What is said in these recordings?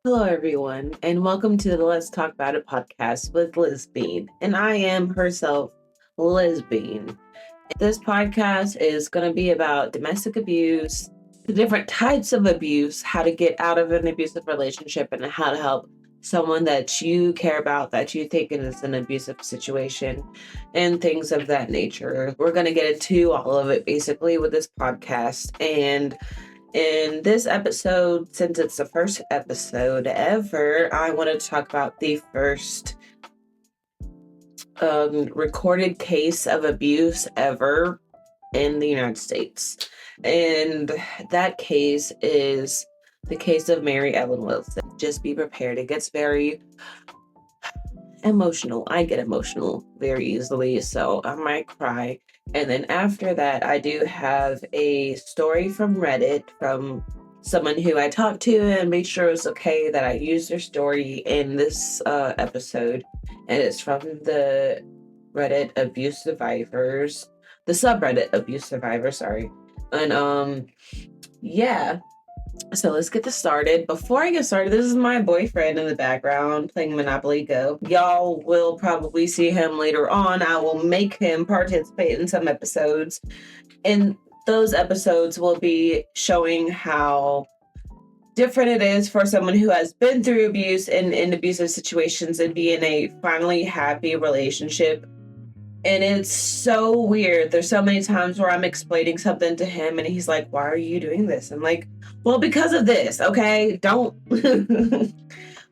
Hello, everyone, and welcome to the Let's Talk About It podcast with Liz Bean. And I am herself, Liz Bean. This podcast is going to be about domestic abuse, the different types of abuse, how to get out of an abusive relationship, and how to help someone that you care about, that you think is an abusive situation, and things of that nature. We're going to get into all of it basically with this podcast. And in this episode, since it's the first episode ever, I want to talk about the first recorded case of abuse ever in the United States. And that case is the case of Mary Ellen Wilson. Just be prepared. It gets very emotional. I get emotional very easily, so I might cry. And then after that, I do have a story from Reddit from someone who I talked to and made sure it was okay that I used their story in this episode. And it's from the Reddit Abuse Survivors, the subreddit Abuse Survivors, sorry. And yeah. So let's get this started. Before I get started, this is my boyfriend in the background playing Monopoly Go. Y'all will probably see him later on. I will make him participate in some episodes. And those episodes will be showing how different it is for someone who has been through abuse and in abusive situations and be in a finally happy relationship. And it's so weird. There's so many times where I'm explaining something to him and he's like, why are you doing this? I'm like, well, because of this, okay? Don't.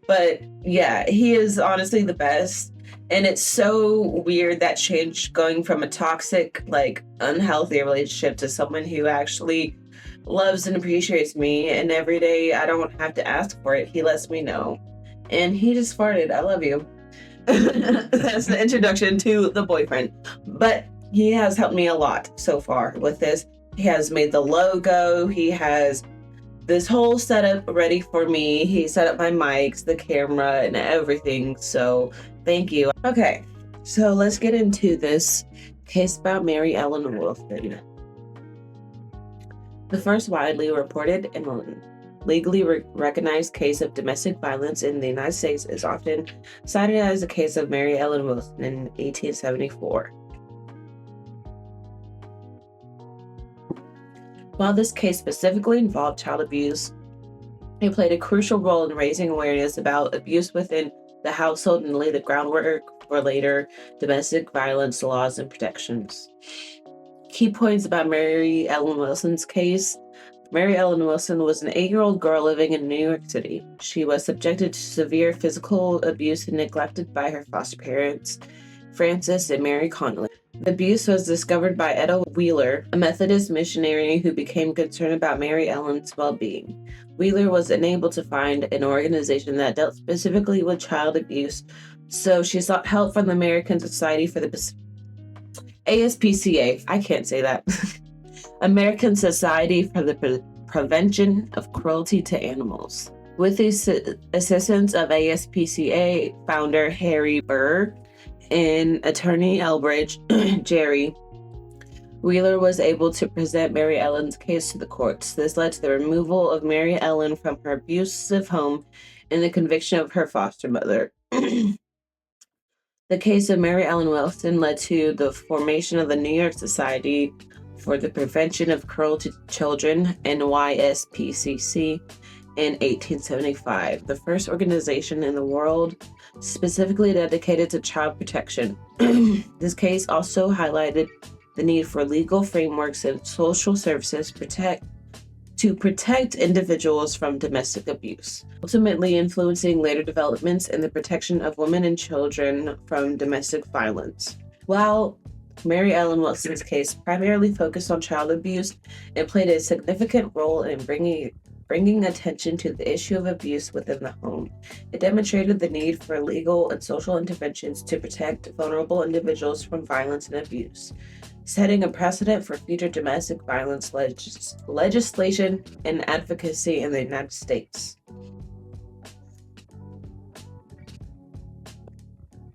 But yeah, he is honestly the best. And it's so weird that change going from a toxic, like unhealthy relationship to someone who actually loves and appreciates me. And every day I don't have to ask for it. He lets me know. And he just farted. I love you. That's the introduction to the boyfriend. But he has helped me a lot so far with this. He has made the logo. He has this whole setup ready for me. He set up my mics, the camera, and everything. So thank you. Okay, so let's get into this case about Mary Ellen Wilson. The first widely reported and legally recognized case of domestic violence in the United States is often cited as the case of Mary Ellen Wilson in 1874. While this case specifically involved child abuse, it played a crucial role in raising awareness about abuse within the household and laid the groundwork for later domestic violence laws and protections. Key points about Mary Ellen Wilson's case. Mary Ellen Wilson was an 8-year-old girl living in New York City. She was subjected to severe physical abuse and neglected by her foster parents, Francis and Mary Connolly. The abuse was discovered by Etta Wheeler, a Methodist missionary who became concerned about Mary Ellen's well-being. Wheeler was unable to find an organization that dealt specifically with child abuse, so she sought help from the American Society for the ASPCA. I can't say that. American Society for the Prevention of Cruelty to Animals. With the assistance of ASPCA founder Harry Burr and attorney Elbridge Jerry, Wheeler was able to present Mary Ellen's case to the courts. This led to the removal of Mary Ellen from her abusive home and the conviction of her foster mother. The case of Mary Ellen Wilson led to the formation of the New York Society for the Prevention of Cruelty to Children, NYSPCC, in 1875, the first organization in the world specifically dedicated to child protection. This case also highlighted the need for legal frameworks and social services to protect individuals from domestic abuse, ultimately influencing later developments in the protection of women and children from domestic violence. While Mary Ellen Wilson's case primarily focused on child abuse, it played a significant role in bringing attention to the issue of abuse within the home. It demonstrated the need for legal and social interventions to protect vulnerable individuals from violence and abuse, setting a precedent for future domestic violence legislation and advocacy in the United States.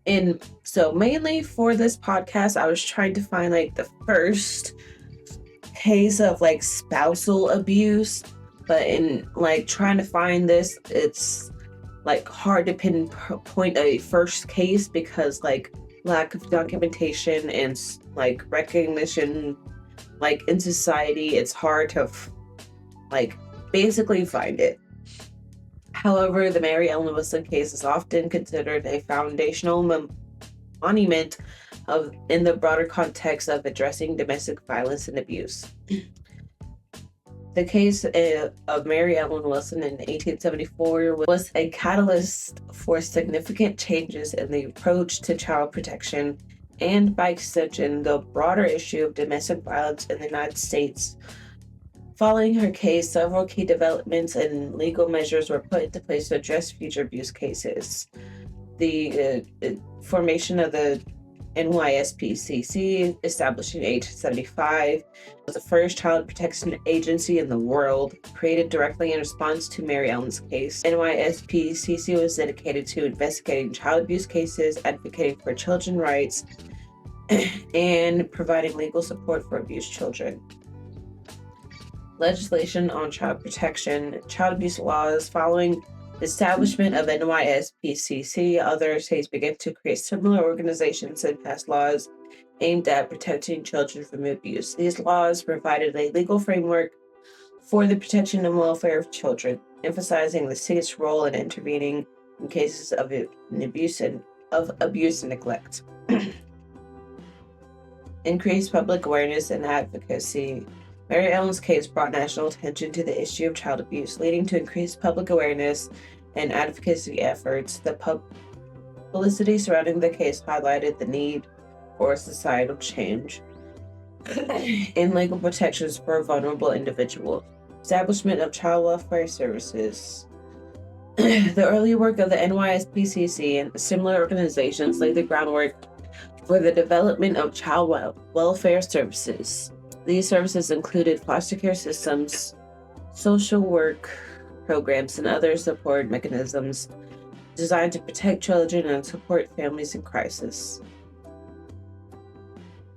And so mainly for this podcast, I was trying to find like the first case of like spousal abuse, but in like trying to find this, it's like hard to pinpoint a first case because like lack of documentation and like recognition, like in society, it's hard to like basically find it. However, the Mary Ellen Wilson case is often considered a foundational monument in the broader context of addressing domestic violence and abuse. The case of Mary Ellen Wilson in 1874 was a catalyst for significant changes in the approach to child protection and, by extension, the broader issue of domestic violence in the United States. Following her case, several key developments and legal measures were put into place to address future abuse cases. The formation of the NYSPCC, established in 1875, was the first child protection agency in the world, created directly in response to Mary Ellen's case. NYSPCC was dedicated to investigating child abuse cases, advocating for children's rights, and providing legal support for abused children. Legislation on child protection, child abuse laws. Following the establishment of NYSPCC, other states began to create similar organizations and pass laws aimed at protecting children from abuse. These laws provided a legal framework for the protection and welfare of children, emphasizing the state's role in intervening in cases of abuse and neglect. Increased public awareness and advocacy. Mary Ellen's case brought national attention to the issue of child abuse, leading to increased public awareness and advocacy efforts. The publicity surrounding the case highlighted the need for societal change in legal protections for vulnerable individuals. Establishment of child welfare services. The early work of the NYSPCC and similar organizations laid the groundwork for the development of child welfare services. These services included foster care systems, social work programs, and other support mechanisms designed to protect children and support families in crisis.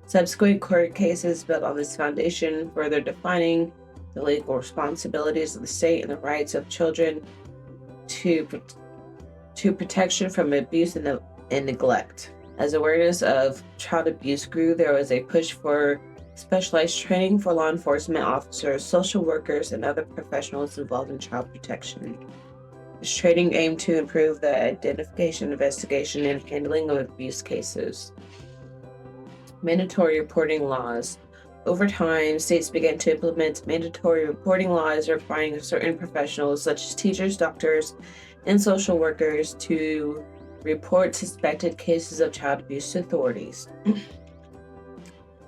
Subsequent court cases built on this foundation, further defining the legal responsibilities of the state and the rights of children to protection from abuse and neglect. As awareness of child abuse grew, there was a push for specialized training for law enforcement officers, social workers, and other professionals involved in child protection. This training aimed to improve the identification, investigation, and handling of abuse cases. Mandatory reporting laws. Over time, states began to implement mandatory reporting laws requiring certain professionals, such as teachers, doctors, and social workers, to report suspected cases of child abuse to authorities.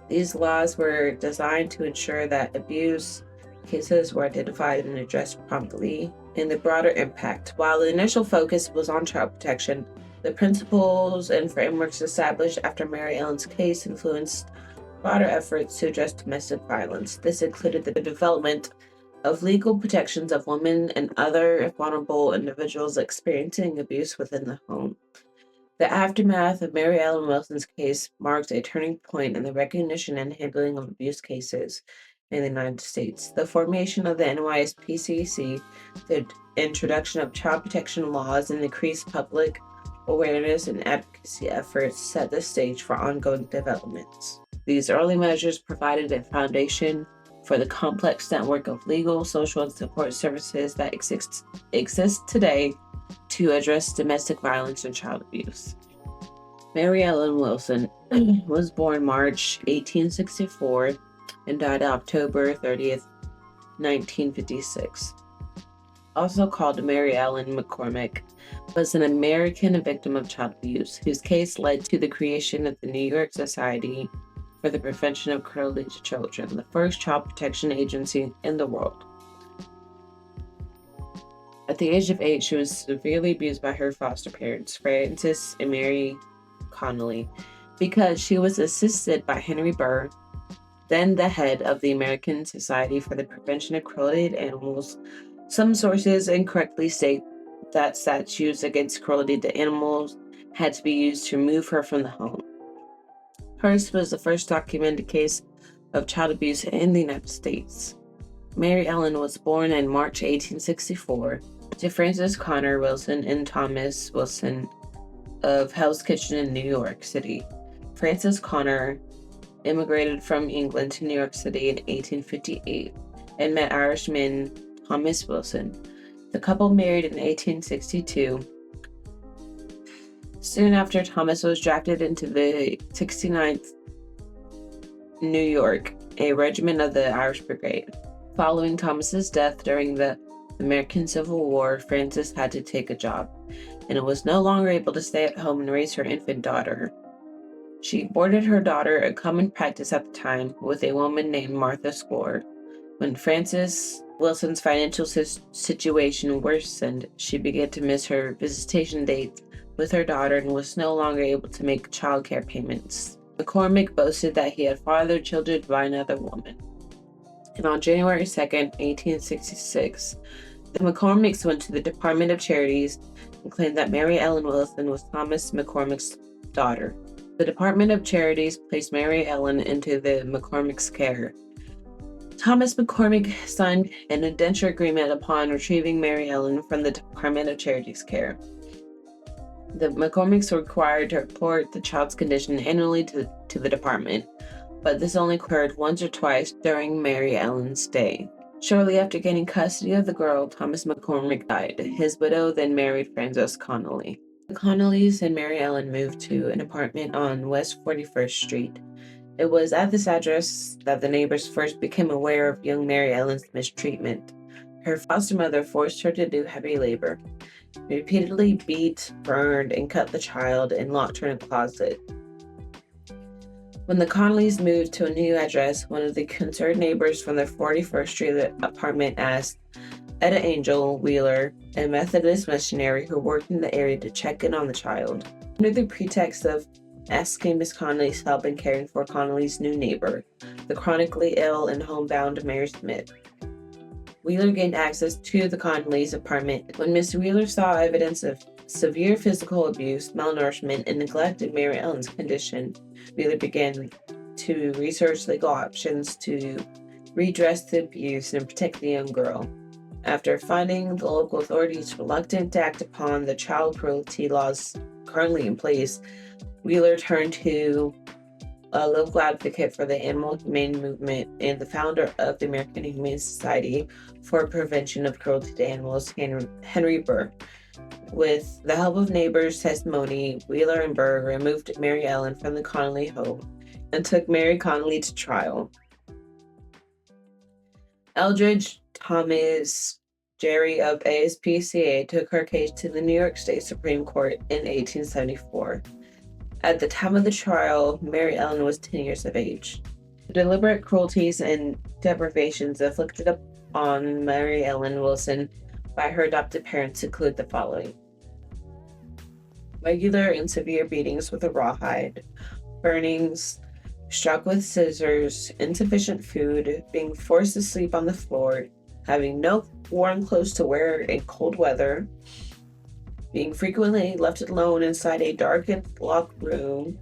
These laws were designed to ensure that abuse cases were identified and addressed promptly. In the broader impact, while the initial focus was on child protection, the principles and frameworks established after Mary Ellen's case influenced broader efforts to address domestic violence. This included the development of legal protections of women and other vulnerable individuals experiencing abuse within the home. The aftermath of Mary Ellen Wilson's case marked a turning point in the recognition and handling of abuse cases in the United States. The formation of the NYSPCC, the introduction of child protection laws, and increased public awareness and advocacy efforts set the stage for ongoing developments. These early measures provided a foundation for the complex network of legal, social, and support services that exists today to address domestic violence and child abuse. Mary Ellen Wilson was born March 1864 and died October 30th, 1956. Also called Mary Ellen McCormick, was an American victim of child abuse, whose case led to the creation of the New York Society for the Prevention of Cruelty to Children, the first child protection agency in the world. At the age of 8, she was severely abused by her foster parents, Francis and Mary Connolly, because she was assisted by Henry Burr, then the head of the American Society for the Prevention of Cruelty to Animals. Some sources incorrectly state that statutes against cruelty to animals had to be used to remove her from the home. Hers was the first documented case of child abuse in the United States. Mary Ellen was born in March 1864 to Francis Connor Wilson and Thomas Wilson of Hell's Kitchen in New York City. Francis Connor immigrated from England to New York City in 1858 and met Irishman Thomas Wilson. The couple married in 1862. Soon after, Thomas was drafted into the 69th New York, a regiment of the Irish Brigade. Following Thomas's death during the American Civil War, Frances had to take a job, and was no longer able to stay at home and raise her infant daughter. She boarded her daughter, a common practice at the time, with a woman named Martha Score. When Frances Wilson's financial situation worsened, she began to miss her visitation dates with her daughter and was no longer able to make childcare payments. McCormick boasted that he had fathered children by another woman. And on January 2nd, 1866, the McCormicks went to the Department of Charities and claimed that Mary Ellen Wilson was Thomas McCormick's daughter. The Department of Charities placed Mary Ellen into the McCormick's care. Thomas McCormick signed an indenture agreement upon retrieving Mary Ellen from the Department of Charities' care. The McCormicks were required to report the child's condition annually to the department, but this only occurred once or twice during Mary Ellen's stay. Shortly after gaining custody of the girl, Thomas McCormick died. His widow then married Frances Connolly. The Connollys and Mary Ellen moved to an apartment on West 41st Street. It was at this address that the neighbors first became aware of young Mary Ellen's mistreatment. Her foster mother forced her to do heavy labor, repeatedly beat, burned, and cut the child, and locked her in a closet. When the Connollys moved to a new address, one of the concerned neighbors from the 41st Street apartment asked Etta Angel Wheeler, a Methodist missionary who worked in the area, to check in on the child. Under the pretext of asking Miss Connolly's help in caring for Connolly's new neighbor, the chronically ill and homebound Mary Smith, Wheeler gained access to the Connollys' apartment. When Miss Wheeler saw evidence of severe physical abuse, malnourishment, and neglect in Mary Ellen's condition, Wheeler began to research legal options to redress the abuse and protect the young girl. After finding the local authorities reluctant to act upon the child cruelty laws currently in place, Wheeler turned to a local advocate for the animal humane movement and the founder of the American Humane Society for Prevention of Cruelty to Animals, Henry Burr. With the help of neighbors' testimony, Wheeler and Burr removed Mary Ellen from the Connolly home and took Mary Connolly to trial. Eldridge Thomas Jerry of ASPCA took her case to the New York State Supreme Court in 1874. At the time of the trial, Mary Ellen was 10 years of age. The deliberate cruelties and deprivations inflicted upon Mary Ellen Wilson by her adopted parents include the following: regular and severe beatings with a rawhide, burnings, struck with scissors, insufficient food, being forced to sleep on the floor, having no warm clothes to wear in cold weather, being frequently left alone inside a darkened, locked room,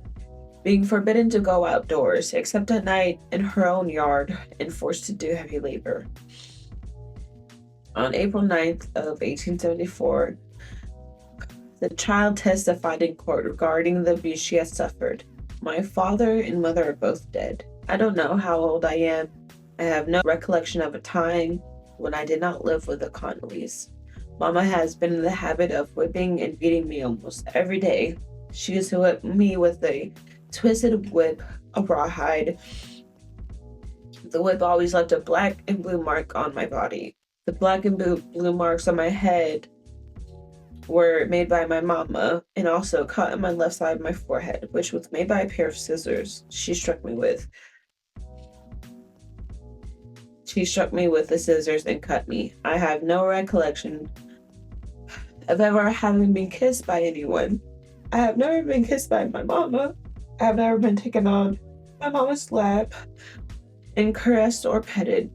being forbidden to go outdoors except at night in her own yard, and forced to do heavy labor. On April 9th of 1874, the child testified in court regarding the abuse she had suffered. My father and mother are both dead. I don't know how old I am. I have no recollection of a time when I did not live with the Connollys. Mama has been in the habit of whipping and beating me almost every day. She used to whip me with a twisted whip, a rawhide. The whip always left a black and blue mark on my body. The black and blue marks on my head were made by my mama, and also cut on my left side of my forehead, which was made by a pair of scissors she struck me with. She struck me with the scissors and cut me. I have no recollection of ever having been kissed by anyone. I have never been kissed by my mama. I have never been taken on my mama's lap and caressed or petted.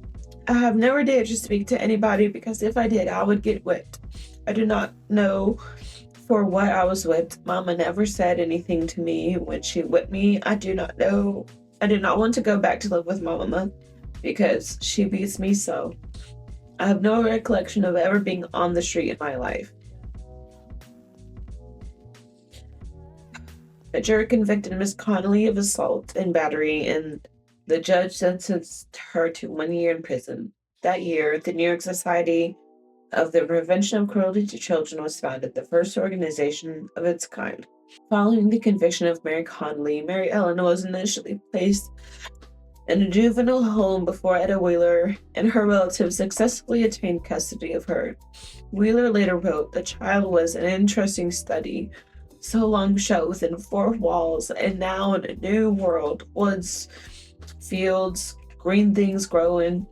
I have never dared to speak to anybody because if I did, I would get whipped. I do not know for what I was whipped. Mama never said anything to me when she whipped me. I do not know. I did not want to go back to live with my mama because she beats me so. I have no recollection of ever being on the street in my life. A jury convicted Miss Connolly of assault and battery, and the judge sentenced her to 1 year in prison. That year, the New York Society of the Prevention of Cruelty to Children was founded, the first organization of its kind. Following the conviction of Mary Connolly, Mary Ellen was initially placed in a juvenile home before Etta Wheeler and her relatives successfully attained custody of her. Wheeler later wrote, "The child was an interesting study, so long shut within four walls, and now in a new world, woods, fields, green things growing,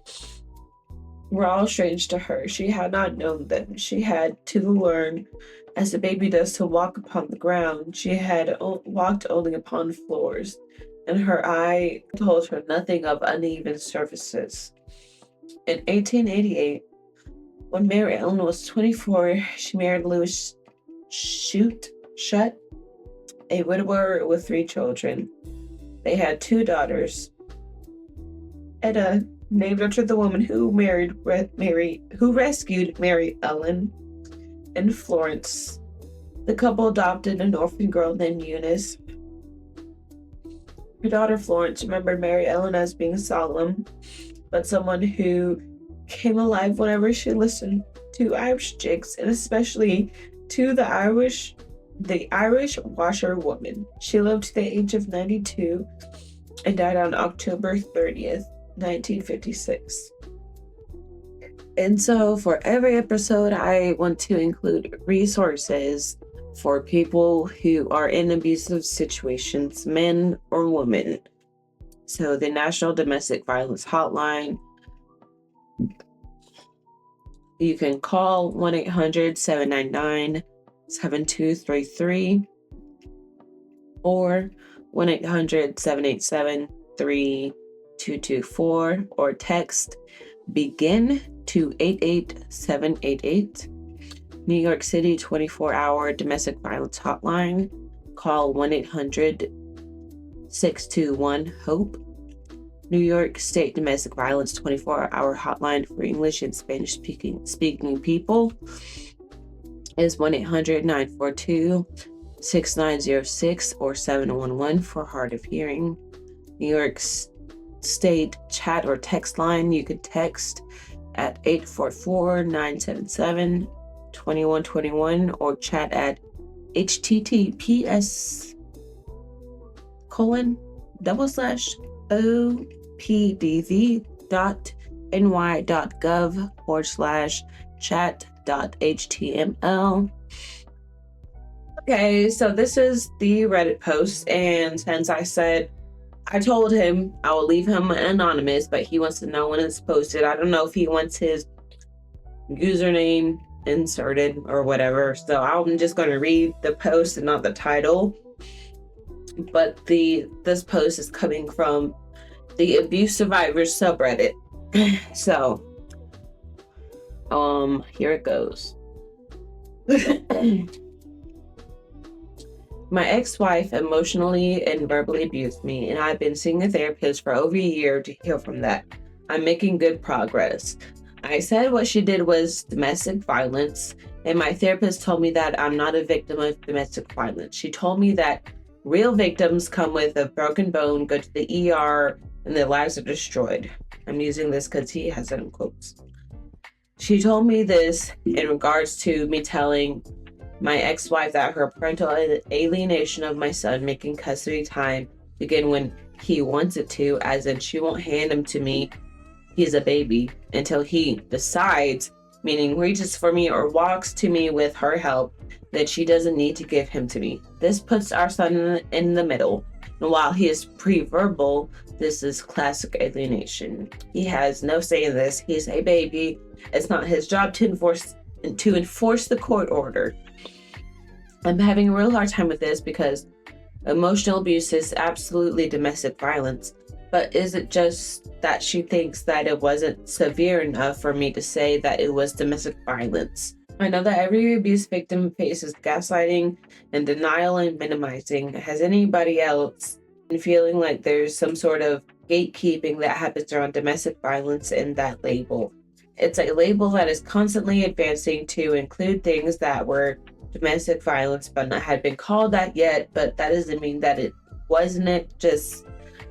were all strange to her. She had not known them. She had to learn, as a baby does, to walk upon the ground. She had walked only upon floors, and her eye told her nothing of uneven surfaces." In 1888, when Mary Ellen was 24, she married Louis Schutt, a widower with 3 children. They had 2 daughters. Etta, named after the woman who rescued Mary Ellen, and Florence. The couple adopted an orphan girl named Eunice. Her daughter Florence remembered Mary Ellen as being solemn, but someone who came alive whenever she listened to Irish jigs, and especially to the Irish washerwoman. She lived to the age of 92 and died on October 30th, 1956. And so for every episode, I want to include resources for people who are in abusive situations, men or women. So the National Domestic Violence Hotline, you can call 1-800-799-7233 or 1-800-787-3224, or text BEGIN to 88788. New York City 24-hour domestic violence hotline, call 1-800-621-HOPE. New York State Domestic Violence 24-hour hotline for English and Spanish speaking people is 1-800-942-6906 or 711 for hard of hearing. New York State chat or text line, you can text at 844-977-2121 or chat at https://opdv.ny.gov/chat.html. Okay, so this is the Reddit post, and since I told him I will leave him anonymous, but he wants to know when it's posted. I don't know if he wants his username inserted or whatever, so I'm just going to read the post and not the title. But this post is coming from the Abuse Survivors subreddit. So, here it goes. My ex-wife emotionally and verbally abused me, and I've been seeing a therapist for over a year to heal from that. I'm making good progress. I said what she did was domestic violence, and my therapist told me that I'm not a victim of domestic violence. She told me that real victims come with a broken bone, go to the ER, and their lives are destroyed. I'm using this because he has it in quotes. She told me this in regards to me telling my ex-wife that her parental alienation of my son making custody time begin when he wants it to, as in she won't hand him to me, he's a baby, until he decides, meaning reaches for me or walks to me with her help, that she doesn't need to give him to me. This puts our son in the middle, and while he is pre-verbal, this is classic alienation. He has no say in this. He's a baby. It's not his job to enforce the court order. I'm having a real hard time with this because emotional abuse is absolutely domestic violence. But is it just that she thinks that it wasn't severe enough for me to say that it was domestic violence? I know that every abuse victim faces gaslighting and denial and minimizing. Has anybody else been feeling like there's some sort of gatekeeping that happens around domestic violence and that label? It's a label that is constantly advancing to include things that were domestic violence but not had been called that yet, but that doesn't mean that it wasn't. It just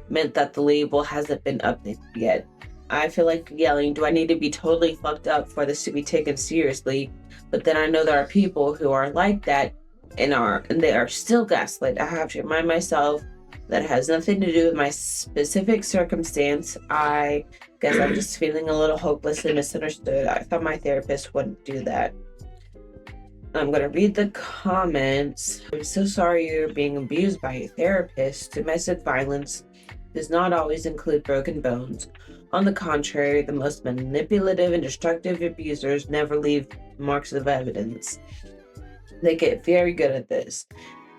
meant that the label hasn't been updated yet. I feel like yelling, do I need to be totally fucked up for this to be taken seriously? But then I know there are people who are like that and they are still gaslit. I have to remind myself that it has nothing to do with my specific circumstance. I guess I'm just feeling a little hopeless and misunderstood. I thought my therapist wouldn't do that. I'm going to read the comments. I'm so sorry you're being abused by a therapist. Domestic violence does not always include broken bones. On the contrary, the most manipulative and destructive abusers never leave marks of evidence. They get very good at this.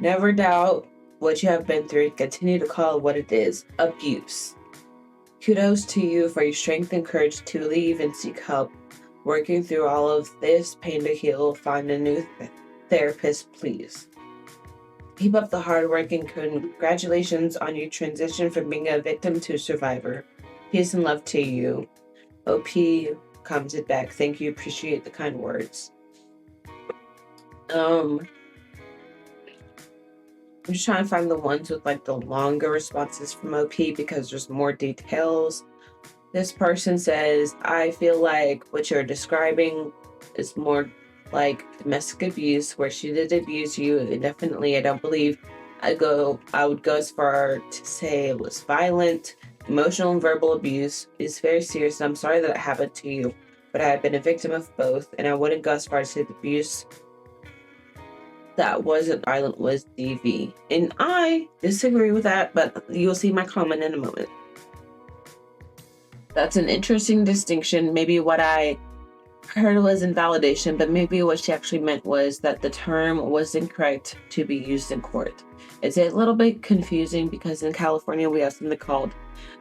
Never doubt what you have been through. Continue to call it what it is: abuse. Kudos to you for your strength and courage to leave and seek help. Working through all of this pain to heal, find a new therapist, please. Keep up the hard work and congratulations on your transition from being a victim to a survivor. Peace and love to you. OP commented back, thank you, appreciate the kind words. I'm just trying to find the ones with like the longer responses from OP because there's more details. This person says, I feel like what you're describing is more like domestic abuse, where she did abuse you. And definitely, I don't believe I would go as far to say it was violent. Emotional and verbal abuse is very serious, and I'm sorry that it happened to you, but I have been a victim of both, and I wouldn't go as far as to say the abuse that wasn't violent was DV. And I disagree with that, but you'll see my comment in a moment. That's an interesting distinction. Maybe what I heard was invalidation, but maybe what she actually meant was that the term was incorrect to be used in court. It's a little bit confusing because in California we have something called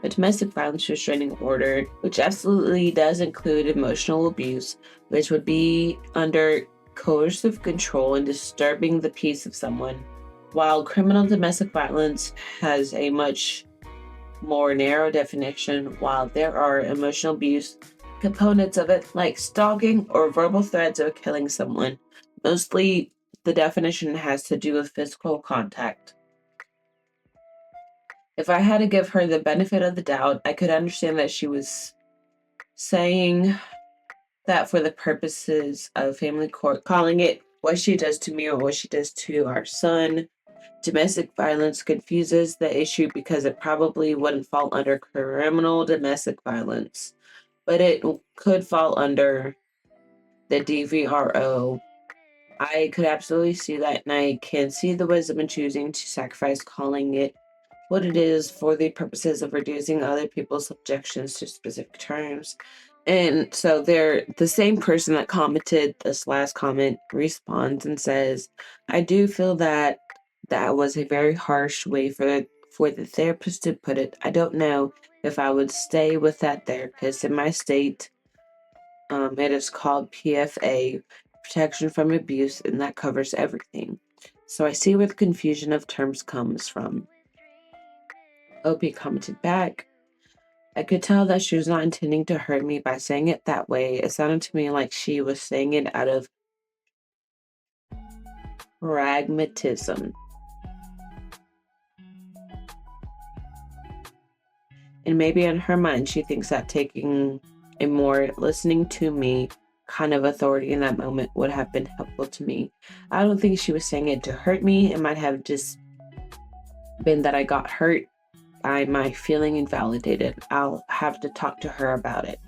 a domestic violence restraining order, which absolutely does include emotional abuse, which would be under coercive control and disturbing the peace of someone, while criminal domestic violence has a much more narrow definition, while there are emotional abuse components of it, like stalking or verbal threats of killing someone. Mostly the definition has to do with physical contact. If I had to give her the benefit of the doubt, I could understand that she was saying that for the purposes of family court, calling it what she does to me or what she does to our son. Domestic violence confuses the issue because it probably wouldn't fall under criminal domestic violence, but it could fall under the DVRO. I could absolutely see that, and I can see the wisdom in choosing to sacrifice calling it what it is for the purposes of reducing other people's objections to specific terms. And so the same person that commented this last comment responds and says, I do feel that that was a very harsh way for the therapist to put it. I don't know if I would stay with that therapist in my state. It is called PFA, Protection from Abuse, and that covers everything. So I see where the confusion of terms comes from. Opie commented back, I could tell that she was not intending to hurt me by saying it that way. It sounded to me like she was saying it out of pragmatism. And maybe in her mind, she thinks that taking a more listening to me kind of authority in that moment would have been helpful to me. I don't think she was saying it to hurt me. It might have just been that I got hurt by my feeling invalidated. I'll have to talk to her about it.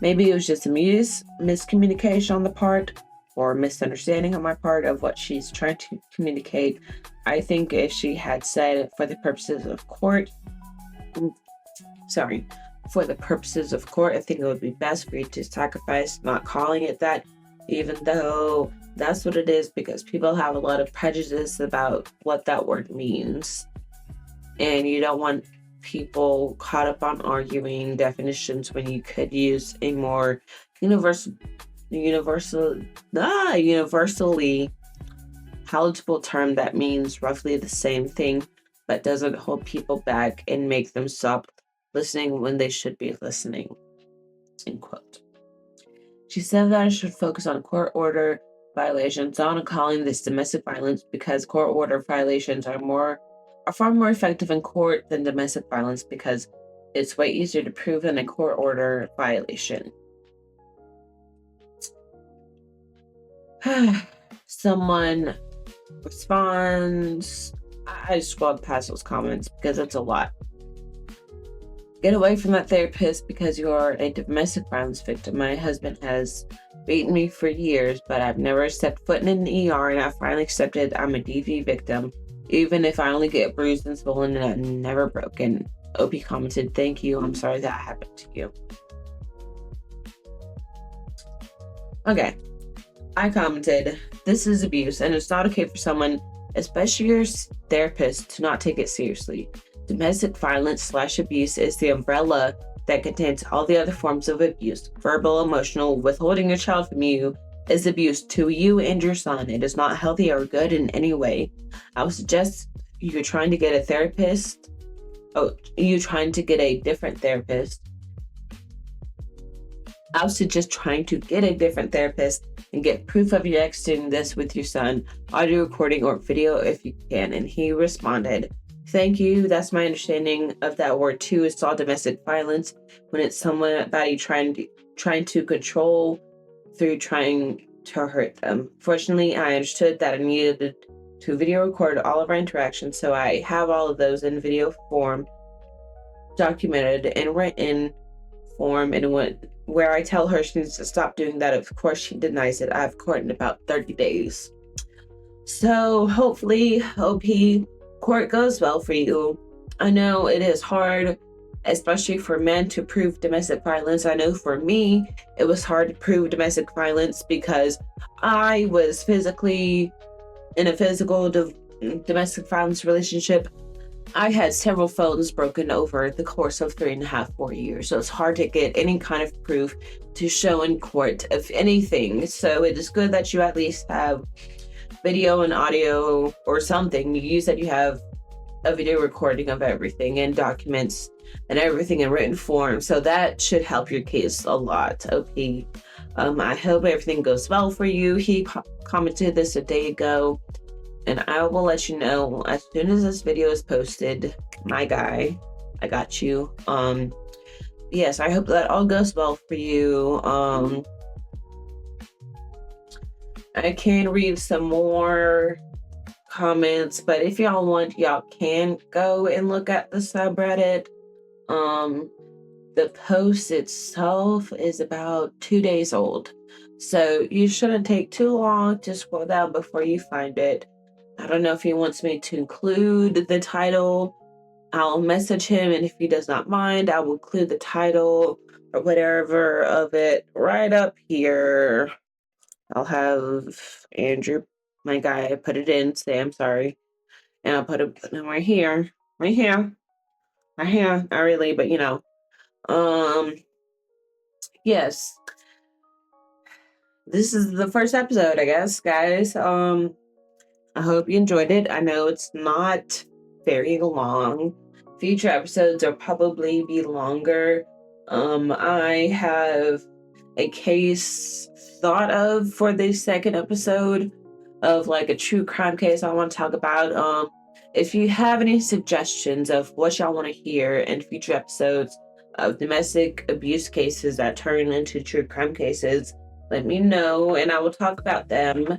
Maybe it was just a miscommunication on the part or misunderstanding on my part of what she's trying to communicate. I think if she had said for the purposes of court, I think it would be best for you to sacrifice not calling it that, even though that's what it is, because people have a lot of prejudice about what that word means. And you don't want people caught up on arguing definitions when you could use a more universally palatable term that means roughly the same thing, but doesn't hold people back and make them stop listening when they should be listening. End quote. She said that I should focus on court order violations, not on calling this domestic violence, because court order violations are far more effective in court than domestic violence, because it's way easier to prove than a court order violation. Someone responds. I scrolled past those comments because it's a lot. Get away from that therapist because you are a domestic violence victim. My husband has beaten me for years, but I've never stepped foot in an ER, and I finally accepted I'm a DV victim, even if I only get bruised and swollen and never broken. OP commented, thank you. I'm sorry that happened to you. Okay. I commented, this is abuse, and it's not okay for someone, especially your therapist, to not take it seriously. Domestic violence / abuse is the umbrella that contains all the other forms of abuse. Verbal, emotional, withholding your child from you is abuse to you and your son. It is not healthy or good in any way. I would suggest you're trying to get a therapist. You're trying to get a different therapist. I would suggest trying to get a different therapist and get proof of your ex doing this with your son, audio recording or video if you can. And he responded, thank you. That's my understanding of that word too. It's all domestic violence when it's somebody trying to control through trying to hurt them. Fortunately, I understood that I needed to video record all of our interactions, so I have all of those in video form, documented in written form, and where I tell her she needs to stop doing that. Of course, she denies it. I have court in about 30 days. So hopefully, court goes well for you. I know it is hard, especially for men, to prove domestic violence. I know for me, it was hard to prove domestic violence because I was physically in a physical domestic violence relationship. I had several phones broken over the course of 3.5-4 years, so it's hard to get any kind of proof to show in court of anything. So it is good that you at least have video and audio or something. You said you have a video recording of everything and documents and everything in written form, so that should help your case a lot. Okay. I hope everything goes well for you. He commented this a day ago, and I will let you know as soon as this video is posted. My guy, I got you. Yes, I hope that all goes well for you. I can read some more comments, but if y'all want, y'all can go and look at the subreddit. The post itself is about 2 days old, so you shouldn't take too long to scroll down before you find it. I don't know if he wants me to include the title. I'll message him, and if he does not mind, I will include the title or whatever of it right up here. I'll have Andrew, my guy, put it in, say I'm sorry, and I'll put it right here, not really, but you know. Yes, this is the first episode, I guess, guys. I hope you enjoyed it. I know it's not very long. Future episodes will probably be longer. I have a case thought of for the second episode of like a true crime case I want to talk about. If you have any suggestions of what y'all want to hear in future episodes of domestic abuse cases that turn into true crime cases, let me know and I will talk about them.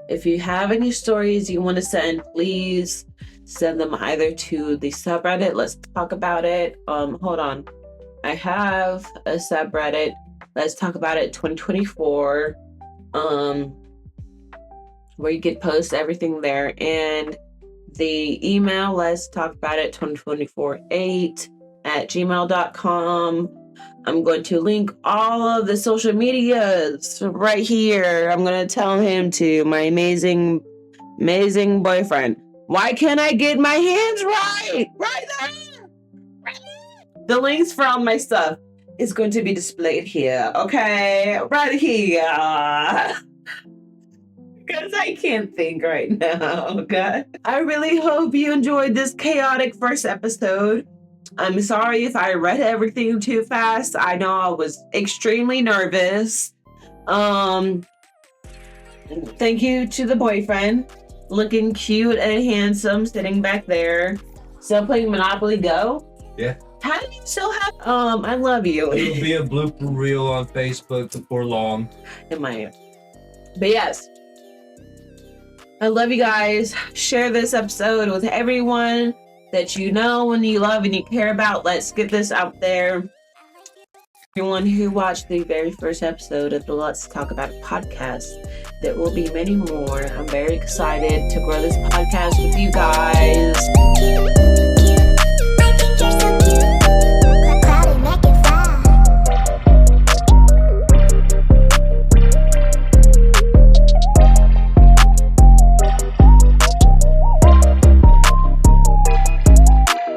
If you have any stories you want to send, please send them either to the subreddit, Let's Talk About It. Hold on. I have a subreddit, Let's Talk About It 2024, where you can post everything there. And the email, Let's Talk About It 2024-8@gmail.com. I'm going to link all of the social medias right here. I'm going to tell him to my amazing boyfriend. Why can't I get my hands right? Right there. Right there. The links for all my stuff is going to be displayed here. Okay, right here. Because I can't think right now. Okay. I really hope you enjoyed this chaotic first episode. I'm sorry if I read everything too fast. I know I was extremely nervous, Um, thank you to the boyfriend, looking cute and handsome, sitting back there, still playing Monopoly Go. Yeah. How do you still have? I love you. It'll be a blooper reel on Facebook before long. It might. But yes, I love you guys. Share this episode with everyone that you know and you love and you care about. Let's get this out there. Everyone who watched the very first episode of the Let's Talk About It podcast, there will be many more. I'm very excited to grow this podcast with you guys.